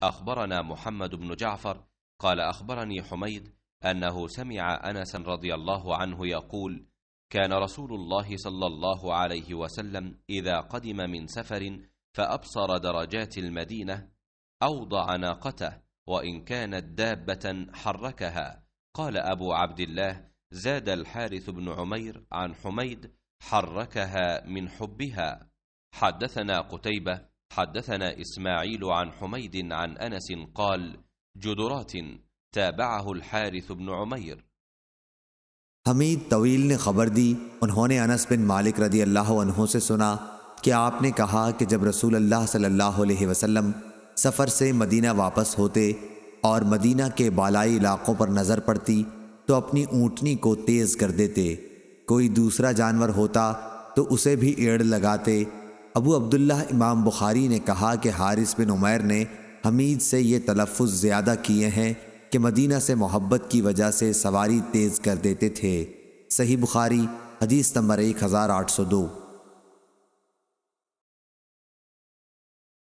أخبرنا محمد بن جعفر قال أخبرني حميد أنه سمع أنس رضي الله عنه يقول: كان رسول الله صلى الله عليه وسلم إذا قدم من سفر فأبصر درجات المدينة أوضع ناقته، وإن كانت دابة حركها. قال أبو عبد الله: زاد الحارث بن عمير عن حميد: حركها من حبها. حدثنا قتيبة حدثنا إسماعيل عن حميد عن أنس قال: جدرات. تابعه الحارث بن عمير. हमीद तवील ने खबर दी, उन्होंने अनस बिन मालिक रदी अल्लाह अन्हु से सुना कि आपने कहा कि जब रसूल अल्लाह सल्लल्लाहु अलैहि वसल्लम सफ़र से मदीना वापस होते और मदीना के बालाई इलाक़ों पर नज़र पड़ती तो अपनी ऊँटनी को तेज़ कर देते। कोई दूसरा जानवर होता तो उसे भी एड़ लगाते। अबू अब्दुल्लाह इमाम बुखारी ने कहा कि हारिस बिन उमैर ने हमीद से ये तलफ़ुज़ ज़्यादा किए हैं कि मदीना से मोहब्बत की वजह से सवारी तेज़ कर देते थे। सही बुखारी हदीस नंबर 1802।